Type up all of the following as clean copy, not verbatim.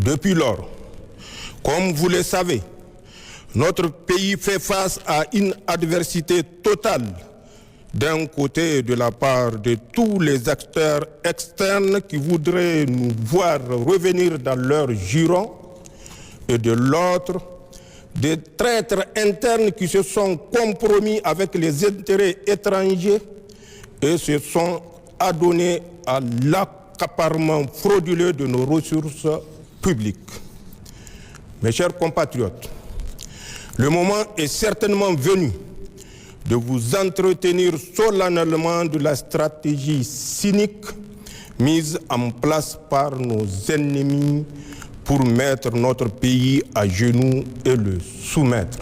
Depuis lors, comme vous le savez, notre pays fait face à une adversité totale, d'un côté de la part de tous les acteurs externes qui voudraient nous voir revenir dans leur giron, et de l'autre, des traîtres internes qui se sont compromis avec les intérêts étrangers et se sont adonnés à l'accaparement frauduleux de nos ressources publiques. Mes chers compatriotes, le moment est certainement venu de vous entretenir solennellement de la stratégie cynique mise en place par nos ennemis pour mettre notre pays à genoux et le soumettre.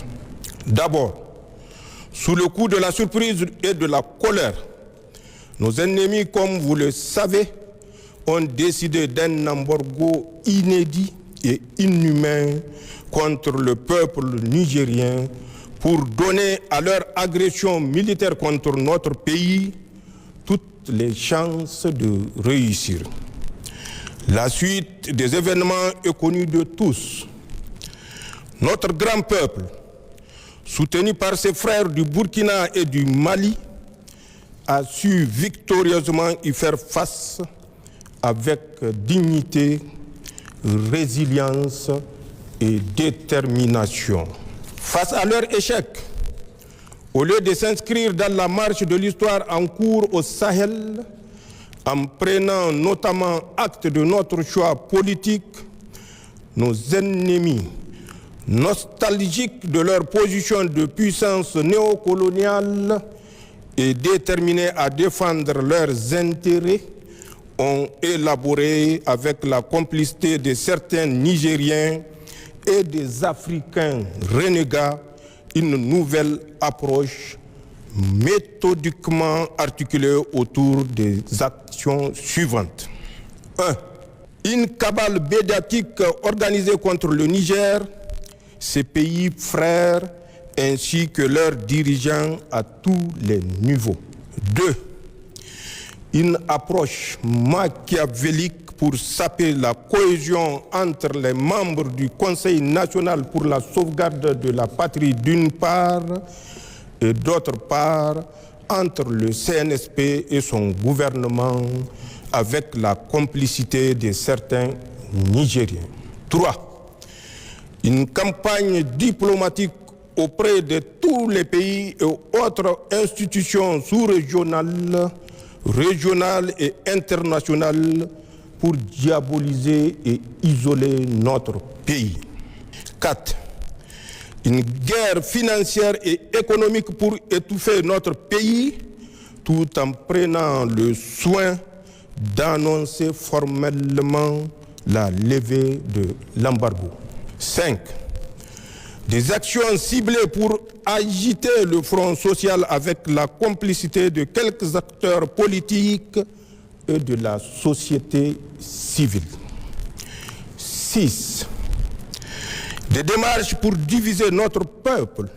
D'abord, sous le coup de la surprise et de la colère, nos ennemis, comme vous le savez, ont décidé d'un embargo inédit et inhumain contre le peuple nigérien pour donner à leur agression militaire contre notre pays toutes les chances de réussir. La suite des événements est connue de tous. Notre grand peuple, soutenu par ses frères du Burkina et du Mali, a su victorieusement y faire face avec dignité, résilience et détermination. Face à leur échec, au lieu de s'inscrire dans la marche de l'histoire en cours au Sahel, en prenant notamment acte de notre choix politique, nos ennemis, nostalgiques de leur position de puissance néocoloniale et déterminés à défendre leurs intérêts, ont élaboré avec la complicité de certains Nigériens et des Africains renégats une nouvelle approche méthodiquement articulée autour des actions suivantes. 1. Une cabale médiatique organisée contre le Niger, ses pays frères, ainsi que leurs dirigeants à tous les niveaux. 2. Une approche machiavélique pour saper la cohésion entre les membres du Conseil national pour la sauvegarde de la patrie d'une part, et d'autre part, entre le CNSP et son gouvernement, avec la complicité de certains Nigériens. 3. Une campagne diplomatique auprès de tous les pays et autres institutions sous-régionales, régionales et internationales pour diaboliser et isoler notre pays. 4. Une guerre financière et économique pour étouffer notre pays, tout en prenant le soin d'annoncer formellement la levée de l'embargo. 5. Des actions ciblées pour agiter le front social avec la complicité de quelques acteurs politiques et de la société civile. 6. Des démarches pour diviser notre peuple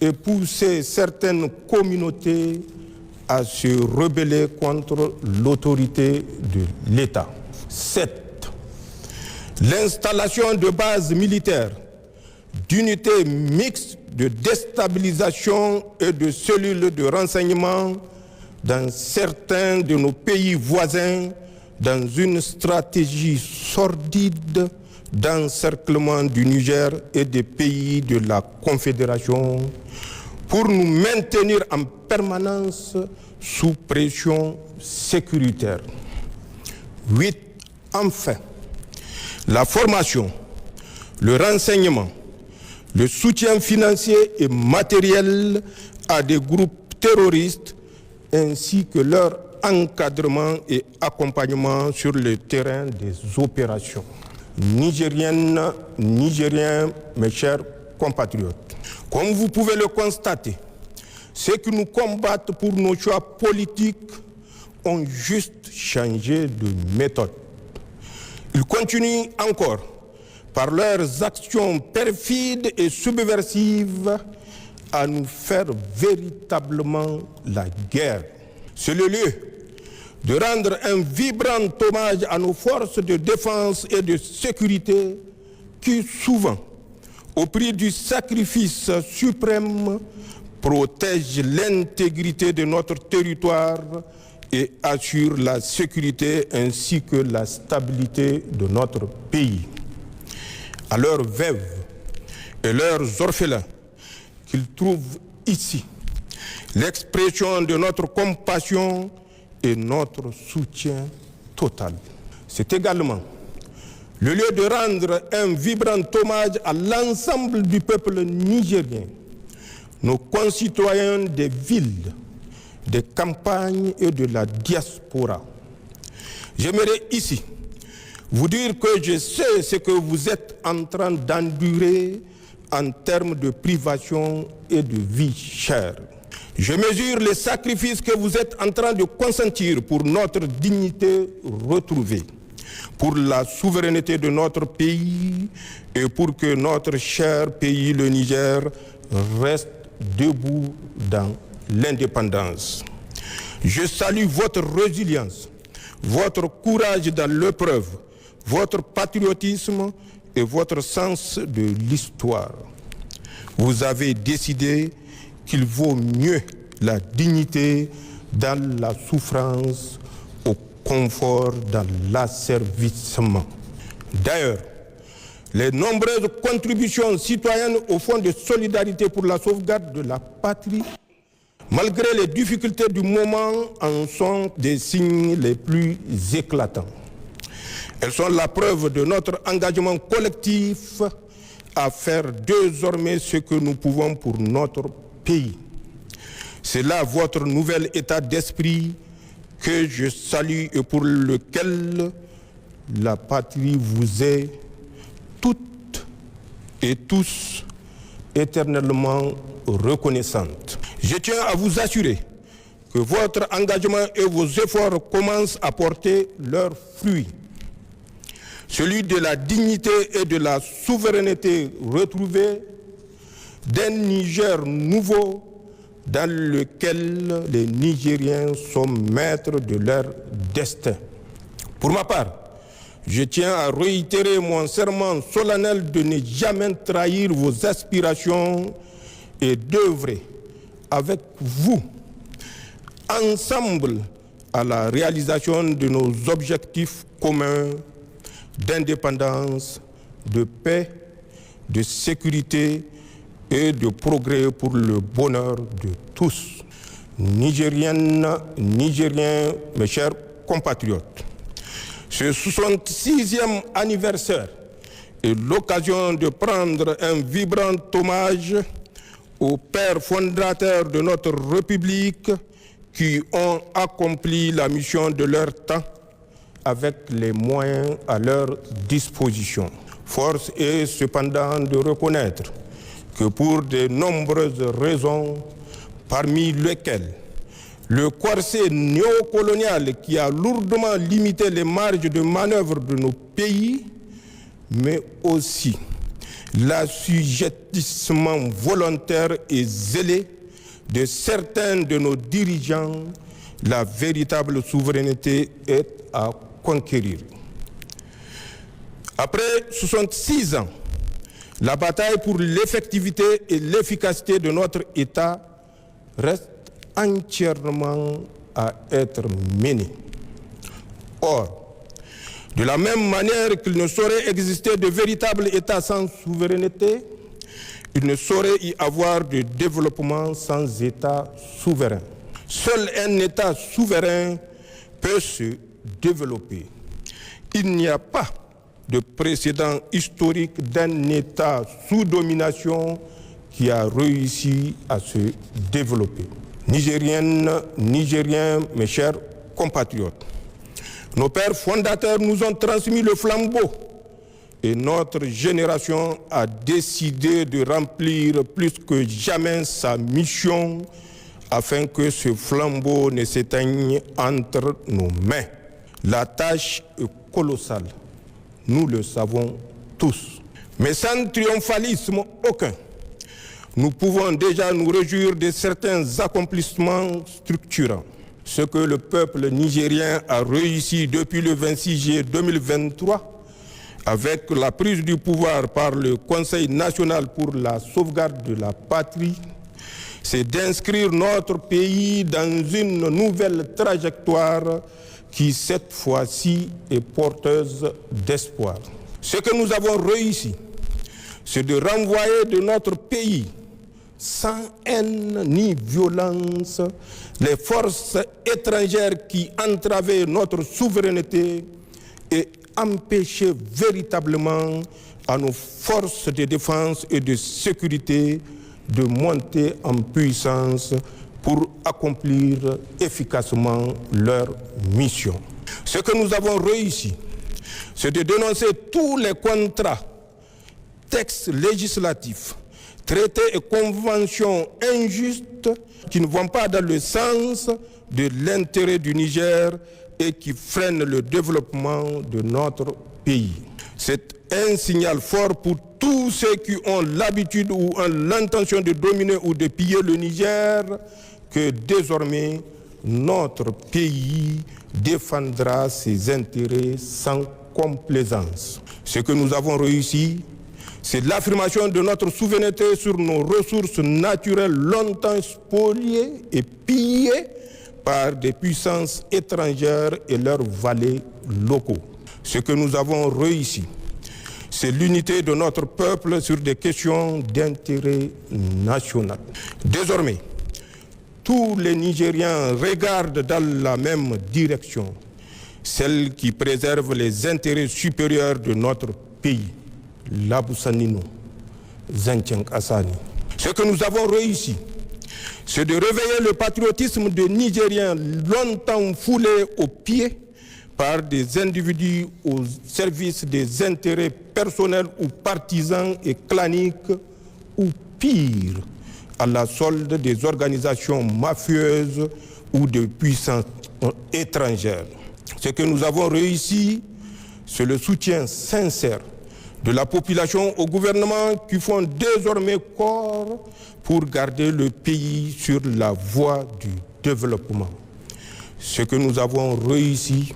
et pousser certaines communautés à se rebeller contre l'autorité de l'État. 7. L'installation de bases militaires, d'unités mixtes de déstabilisation et de cellules de renseignement dans certains de nos pays voisins dans une stratégie sordide d'encerclement du Niger et des pays de la Confédération pour nous maintenir en permanence sous pression sécuritaire. 8. Enfin, la formation, le renseignement, le soutien financier et matériel à des groupes terroristes ainsi que leur encadrement et accompagnement sur le terrain des opérations. Nigériennes, Nigériens, mes chers compatriotes, comme vous pouvez le constater, ceux qui nous combattent pour nos choix politiques ont juste changé de méthode. Ils continuent encore, par leurs actions perfides et subversives, à nous faire véritablement la guerre. C'est le lieu de rendre un vibrant hommage à nos forces de défense et de sécurité qui, souvent, au prix du sacrifice suprême, protègent l'intégrité de notre territoire et assurent la sécurité ainsi que la stabilité de notre pays. À leurs veuves et leurs orphelins, qu'ils trouvent ici l'expression de notre compassion et notre soutien total. C'est également le lieu de rendre un vibrant hommage à l'ensemble du peuple nigérien, nos concitoyens des villes, des campagnes et de la diaspora. J'aimerais ici vous dire que je sais ce que vous êtes en train d'endurer en termes de privation et de vie chère. Je mesure les sacrifices que vous êtes en train de consentir pour notre dignité retrouvée, pour la souveraineté de notre pays et pour que notre cher pays, le Niger, reste debout dans l'indépendance. Je salue votre résilience, votre courage dans l'épreuve, votre patriotisme et votre sens de l'histoire. Vous avez décidé qu'il vaut mieux la dignité dans la souffrance au confort dans l'asservissement. D'ailleurs, les nombreuses contributions citoyennes au Fonds de solidarité pour la sauvegarde de la patrie, malgré les difficultés du moment, en sont des signes les plus éclatants. Elles sont la preuve de notre engagement collectif à faire désormais ce que nous pouvons pour notre pays. C'est là votre nouvel état d'esprit que je salue et pour lequel la patrie vous est toutes et tous éternellement reconnaissante. Je tiens à vous assurer que votre engagement et vos efforts commencent à porter leurs fruits. Celui de la dignité et de la souveraineté retrouvée, d'un Niger nouveau dans lequel les Nigériens sont maîtres de leur destin. Pour ma part, je tiens à réitérer mon serment solennel de ne jamais trahir vos aspirations et d'œuvrer avec vous, ensemble, à la réalisation de nos objectifs communs d'indépendance, de paix, de sécurité et de progrès pour le bonheur de tous. Nigériennes, Nigériens, mes chers compatriotes, ce 66e anniversaire est l'occasion de prendre un vibrant hommage aux pères fondateurs de notre République qui ont accompli la mission de leur temps avec les moyens à leur disposition. Force est cependant de reconnaître que pour de nombreuses raisons, parmi lesquelles le corset néocolonial qui a lourdement limité les marges de manœuvre de nos pays, mais aussi l'assujettissement volontaire et zélé de certains de nos dirigeants, la véritable souveraineté est à conquérir. Après 66 ans, la bataille pour l'effectivité et l'efficacité de notre État reste entièrement à être menée. Or, de la même manière qu'il ne saurait exister de véritable État sans souveraineté, il ne saurait y avoir de développement sans État souverain. Seul un État souverain peut se développer. Il n'y a pas de précédent historique d'un État sous domination qui a réussi à se développer. Nigériennes, Nigériens, mes chers compatriotes, nos pères fondateurs nous ont transmis le flambeau et notre génération a décidé de remplir plus que jamais sa mission afin que ce flambeau ne s'éteigne entre nos mains. La tâche est colossale, nous le savons tous. Mais sans triomphalisme aucun, nous pouvons déjà nous réjouir de certains accomplissements structurants. ce que le peuple nigérien a réussi depuis le 26 juillet 2023 avec la prise du pouvoir par le Conseil national pour la sauvegarde de la patrie, c'est d'inscrire notre pays dans une nouvelle trajectoire qui, cette fois-ci, est porteuse d'espoir. Ce que nous avons réussi, c'est de renvoyer de notre pays, sans haine ni violence, les forces étrangères qui entravaient notre souveraineté et empêchaient véritablement à nos forces de défense et de sécurité de monter en puissance pour accomplir efficacement leur mission. Ce que nous avons réussi, c'est de dénoncer tous les contrats, textes législatifs, traités et conventions injustes qui ne vont pas dans le sens de l'intérêt du Niger et qui freinent le développement de notre pays. C'est un signal fort pour tous ceux qui ont l'habitude ou ont l'intention de dominer ou de piller le Niger que désormais notre pays défendra ses intérêts sans complaisance. Ce que nous avons réussi, c'est l'affirmation de notre souveraineté sur nos ressources naturelles longtemps spoliées et pillées par des puissances étrangères et leurs valets locaux. Ce que nous avons réussi, c'est l'unité de notre peuple sur des questions d'intérêt national. Désormais, tous les Nigériens regardent dans la même direction, celle qui préserve les intérêts supérieurs de notre pays. Labussanino, Zentieng Assani. Ce que nous avons réussi, c'est de réveiller le patriotisme des Nigériens longtemps foulés aux pieds par des individus au service des intérêts personnels ou partisans et claniques, ou pire, à la solde des organisations mafieuses ou de puissances étrangères. Ce que nous avons réussi, c'est le soutien sincère de la population au gouvernement qui font désormais corps pour garder le pays sur la voie du développement. Ce que nous avons réussi,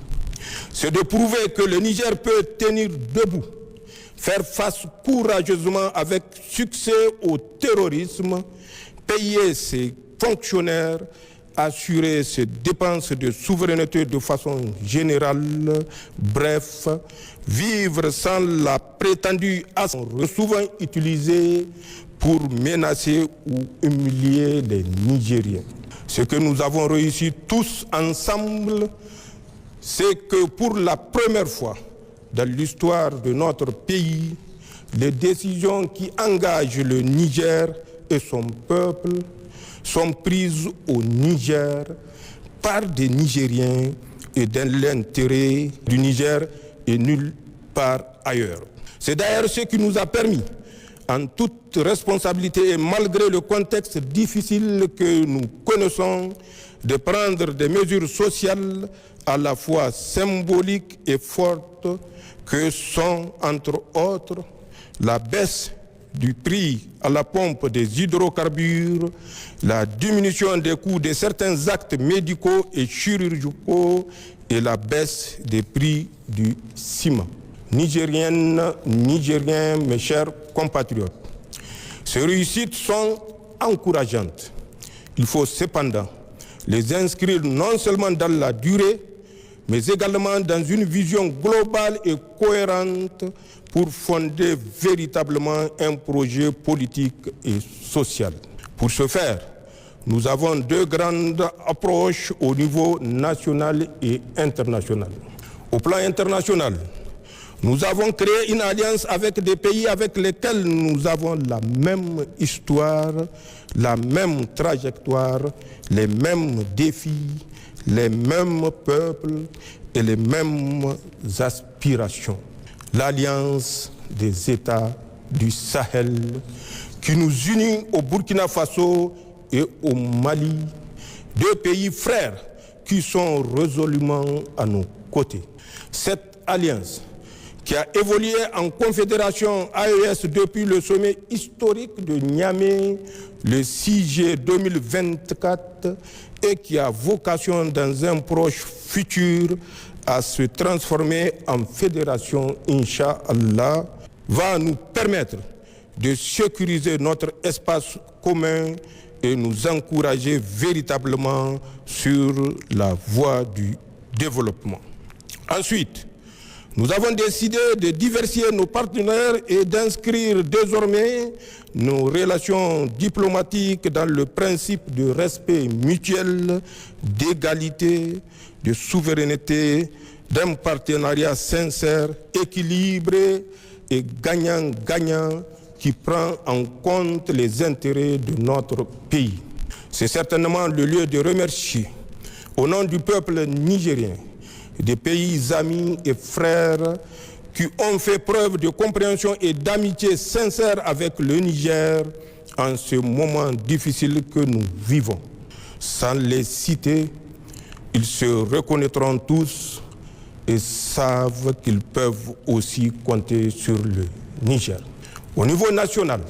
c'est de prouver que le Niger peut tenir debout, faire face courageusement avec succès au terrorisme, payer ses fonctionnaires, assurer ses dépenses de souveraineté de façon générale, bref, vivre sans la prétendue ascendance souvent utilisée pour menacer ou humilier les Nigériens. Ce que nous avons réussi tous ensemble, c'est que pour la première fois dans l'histoire de notre pays, les décisions qui engagent le Niger et son peuple sont prises au Niger par des Nigériens et dans l'intérêt du Niger et nulle part ailleurs. C'est d'ailleurs ce qui nous a permis, en toute responsabilité et malgré le contexte difficile que nous connaissons, de prendre des mesures sociales à la fois symboliques et fortes que sont, entre autres, la baisse du prix à la pompe des hydrocarbures, la diminution des coûts de certains actes médicaux et chirurgicaux et la baisse des prix du ciment. Nigériennes, Nigériens, mes chers compatriotes, ces réussites sont encourageantes. Il faut cependant les inscrire non seulement dans la durée, mais également dans une vision globale et cohérente pour fonder véritablement un projet politique et social. Pour ce faire, nous avons deux grandes approches au niveau national et international. Au plan international, nous avons créé une alliance avec des pays avec lesquels nous avons la même histoire, la même trajectoire, les mêmes défis, les mêmes peuples et les mêmes aspirations. L'Alliance des États du Sahel qui nous unit au Burkina Faso et au Mali, deux pays frères qui sont résolument à nos côtés. Cette alliance, qui a évolué en confédération AES depuis le sommet historique de Niamey le 6 juillet 2024 et qui a vocation dans un proche futur à se transformer en fédération, Inch'Allah, va nous permettre de sécuriser notre espace commun et nous encourager véritablement sur la voie du développement. Ensuite, nous avons décidé de diversifier nos partenaires et d'inscrire désormais nos relations diplomatiques dans le principe de respect mutuel, d'égalité, de souveraineté, d'un partenariat sincère, équilibré et gagnant-gagnant qui prend en compte les intérêts de notre pays. C'est certainement le lieu de remercier, au nom du peuple nigérien, des pays amis et frères qui ont fait preuve de compréhension et d'amitié sincère avec le Niger en ce moment difficile que nous vivons. Sans les citer, ils se reconnaîtront tous et savent qu'ils peuvent aussi compter sur le Niger. Au niveau national,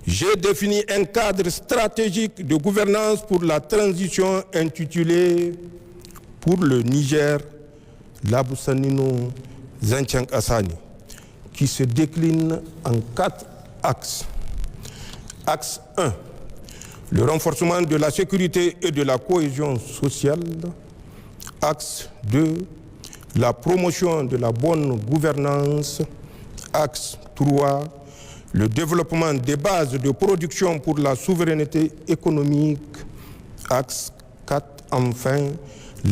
j'ai défini un cadre stratégique de gouvernance pour la transition intitulé pour le Niger, Labussanino Zancang Assani, qui se décline en 4 axes. Axe 1, le renforcement de la sécurité et de la cohésion sociale. Axe 2, la promotion de la bonne gouvernance. Axe 3, le développement des bases de production pour la souveraineté économique. Axe 4, enfin,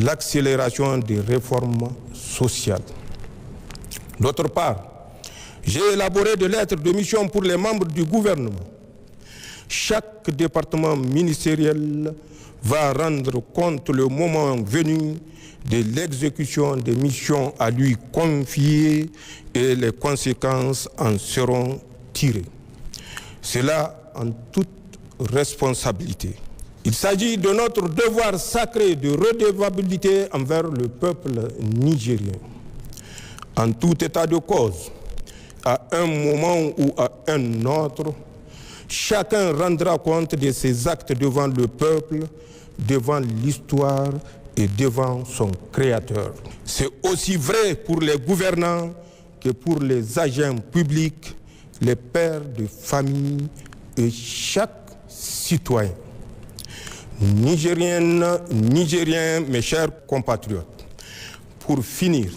l'accélération des réformes sociales. D'autre part, j'ai élaboré des lettres de mission pour les membres du gouvernement. Chaque département ministériel va rendre compte le moment venu de l'exécution des missions à lui confiées et les conséquences en seront tirées. Cela en toute responsabilité. Il s'agit de notre devoir sacré de redevabilité envers le peuple nigérien. En tout état de cause, à un moment ou à un autre, chacun rendra compte de ses actes devant le peuple, devant l'histoire et devant son Créateur. C'est aussi vrai pour les gouvernants que pour les agents publics, les pères de famille et chaque citoyen. Nigériennes, Nigériens, mes chers compatriotes, pour finir,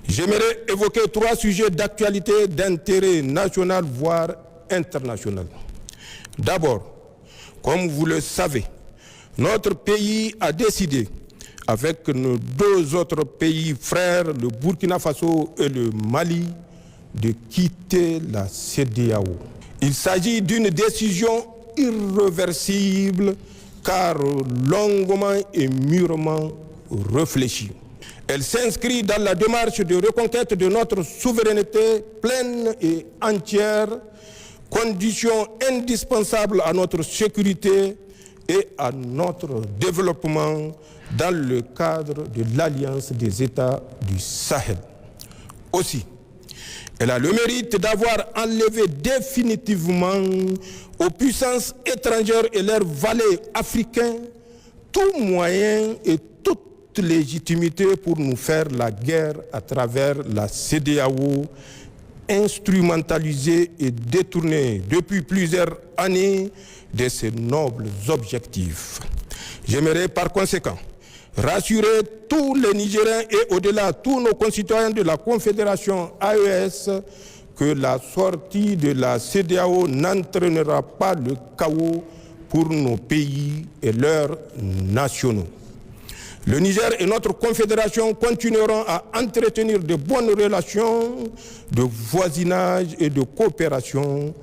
j'aimerais évoquer 3 sujets d'actualité d'intérêt national, voire international. D'abord, comme vous le savez, notre pays a décidé, avec nos 2 autres pays frères, le Burkina Faso et le Mali, de quitter la CEDEAO. Il s'agit d'une décision irréversible, car longuement et mûrement réfléchie. Elle s'inscrit dans la démarche de reconquête de notre souveraineté pleine et entière, condition indispensable à notre sécurité et à notre développement dans le cadre de l'Alliance des États du Sahel. Aussi, elle a le mérite d'avoir enlevé définitivement aux puissances étrangères et leurs valets africains tout moyen et toute légitimité pour nous faire la guerre à travers la CEDEAO, instrumentalisée et détournée depuis plusieurs années de ses nobles objectifs. J'aimerais par conséquent rassurer tous les Nigériens et au-delà tous nos concitoyens de la Confédération AES que la sortie de la CEDEAO n'entraînera pas le chaos pour nos pays et leurs nationaux. Le Niger et notre confédération continueront à entretenir de bonnes relations de voisinage et de coopération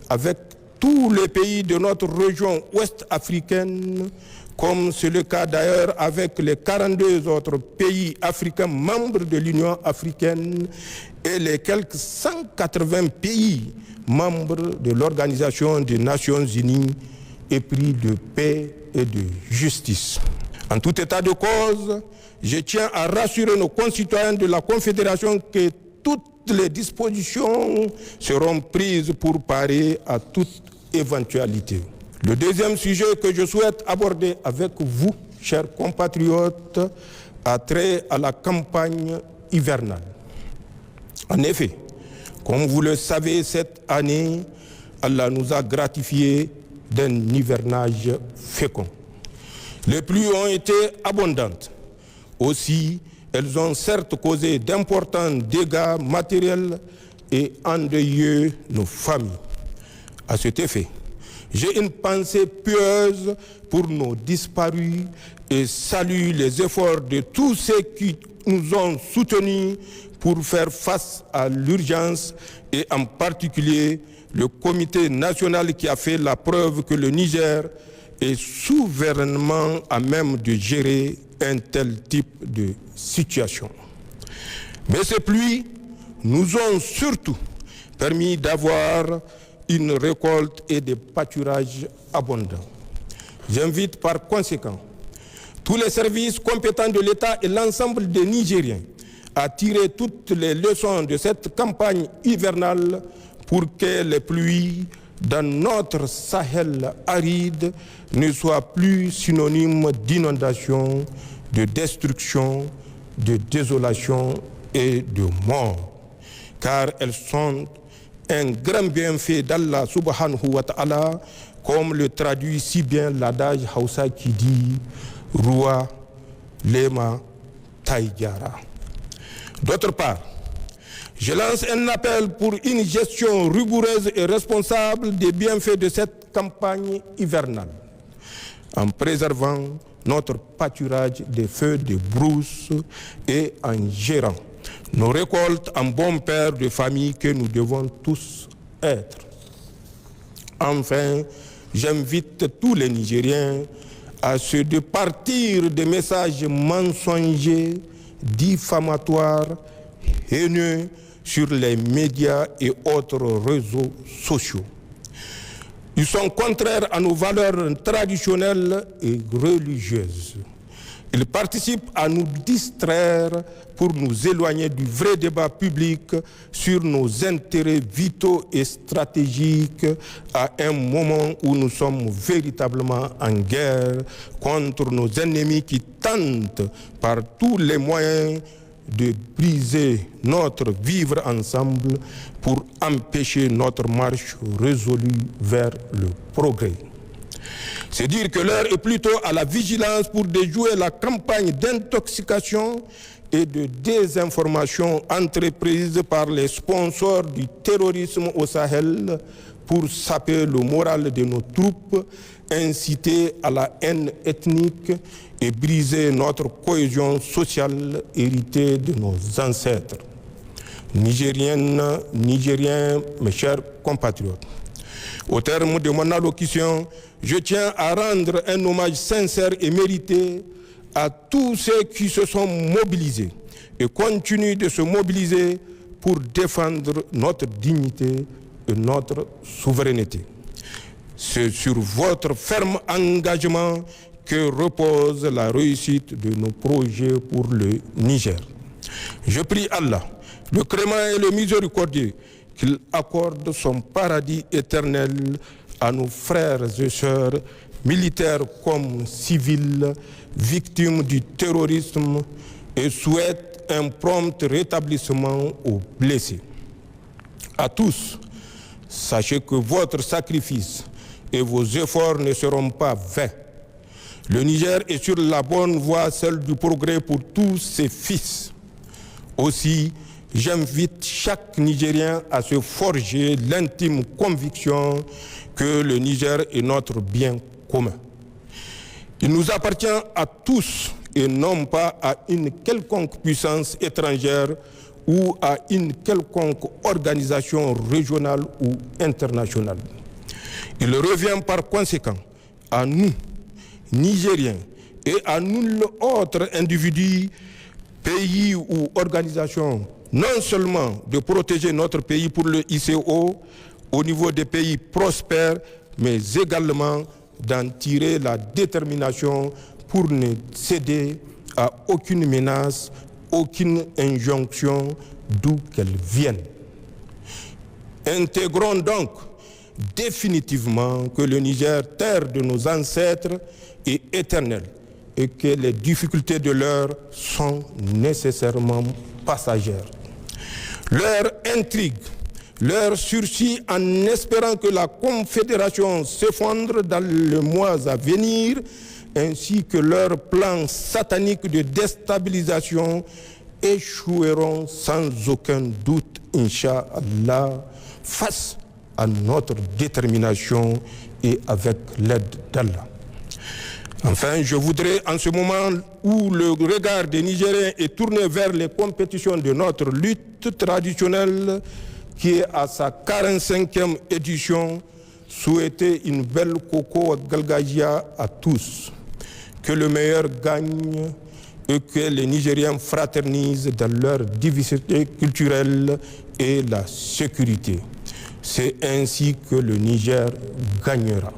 avec tous les pays de notre région ouest africaine, comme c'est le cas d'ailleurs avec les 42 autres pays africains membres de l'Union africaine et les quelques 180 pays membres de l'Organisation des Nations Unies épris de paix et de justice. En tout état de cause, je tiens à rassurer nos concitoyens de la Confédération que toute les dispositions seront prises pour parer à toute éventualité. Le deuxième sujet que je souhaite aborder avec vous, chers compatriotes, a trait à la campagne hivernale. En effet, comme vous le savez, cette année, Allah nous a gratifiés d'un hivernage fécond. Les pluies ont été abondantes. Aussi, elles ont certes causé d'importants dégâts matériels et endeuillé nos familles. À cet effet, j'ai une pensée pieuse pour nos disparus et salue les efforts de tous ceux qui nous ont soutenus pour faire face à l'urgence et en particulier le comité national qui a fait la preuve que le Niger est souverainement à même de gérer un tel type de situation. Mais ces pluies nous ont surtout permis d'avoir une récolte et des pâturages abondants. J'invite par conséquent tous les services compétents de l'État et l'ensemble des Nigériens à tirer toutes les leçons de cette campagne hivernale pour que les pluies dans notre Sahel aride ne soient plus synonymes d'inondation, de destruction, de désolation et de mort, car elles sont un grand bienfait d'Allah subhanahu wa ta'ala, comme le traduit si bien l'adage Hausa qui dit « Rua Lema Taïgara ». D'autre part, je lance un appel pour une gestion rigoureuse et responsable des bienfaits de cette campagne hivernale, en préservant notre pâturage des feux de brousse et en gérant nos récoltes en bon père de famille que nous devons tous être. Enfin, j'invite tous les Nigériens à se départir des messages mensongers, diffamatoires, haineux sur les médias et autres réseaux sociaux. Ils sont contraires à nos valeurs traditionnelles et religieuses. Ils participent à nous distraire pour nous éloigner du vrai débat public sur nos intérêts vitaux et stratégiques à un moment où nous sommes véritablement en guerre contre nos ennemis qui tentent par tous les moyens de briser notre vivre ensemble pour empêcher notre marche résolue vers le progrès. C'est dire que l'heure est plutôt à la vigilance pour déjouer la campagne d'intoxication et de désinformation entreprise par les sponsors du terrorisme au Sahel pour saper le moral de nos troupes, inciter à la haine ethnique et briser notre cohésion sociale héritée de nos ancêtres. Nigériennes, Nigériens, mes chers compatriotes, au terme de mon allocution, je tiens à rendre un hommage sincère et mérité à tous ceux qui se sont mobilisés et continuent de se mobiliser pour défendre notre dignité et notre souveraineté. C'est sur votre ferme engagement que repose la réussite de nos projets pour le Niger. Je prie Allah, le Créant et le Miséricordieux, qu'il accorde son paradis éternel à nos frères et sœurs, militaires comme civils, victimes du terrorisme, et souhaite un prompt rétablissement aux blessés. À tous, sachez que votre sacrifice et vos efforts ne seront pas vains. Le Niger est sur la bonne voie, celle du progrès pour tous ses fils. Aussi, j'invite chaque Nigérien à se forger l'intime conviction que le Niger est notre bien commun. Il nous appartient à tous et non pas à une quelconque puissance étrangère ou à une quelconque organisation régionale ou internationale. Il revient par conséquent à nous, Nigériens, et à nul autre individu, pays ou organisation, non seulement de protéger notre pays pour le ICO au niveau des pays prospères, mais également d'en tirer la détermination pour ne céder à aucune menace, aucune injonction d'où qu'elles viennent. Intégrons donc définitivement que le Niger, terre de nos ancêtres, est éternel et que les difficultés de l'heure sont nécessairement passagères. Leur intrigue, leur sursis en espérant que la Confédération s'effondre dans les mois à venir, ainsi que leur plan satanique de déstabilisation échoueront sans aucun doute, Inch'Allah, face à notre détermination et avec l'aide d'Allah. Enfin, je voudrais, en ce moment où le regard des Nigériens est tourné vers les compétitions de notre lutte traditionnelle, qui est à sa 45e édition, souhaiter une belle Koko Galgagia à tous. Que le meilleur gagne et que les Nigériens fraternisent dans leur diversité culturelle et la sécurité. C'est ainsi que le Niger gagnera.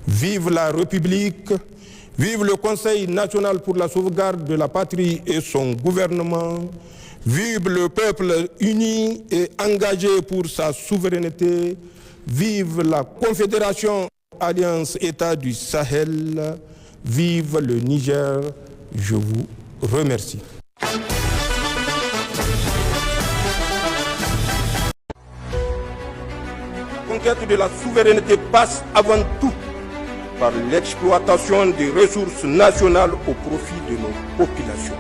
Vive la République, vive le Conseil national pour la sauvegarde de la patrie et son gouvernement, vive le peuple uni et engagé pour sa souveraineté, vive la Confédération Alliance État du Sahel, vive le Niger, je vous remercie. La conquête de la souveraineté passe avant tout par l'exploitation des ressources nationales au profit de nos populations.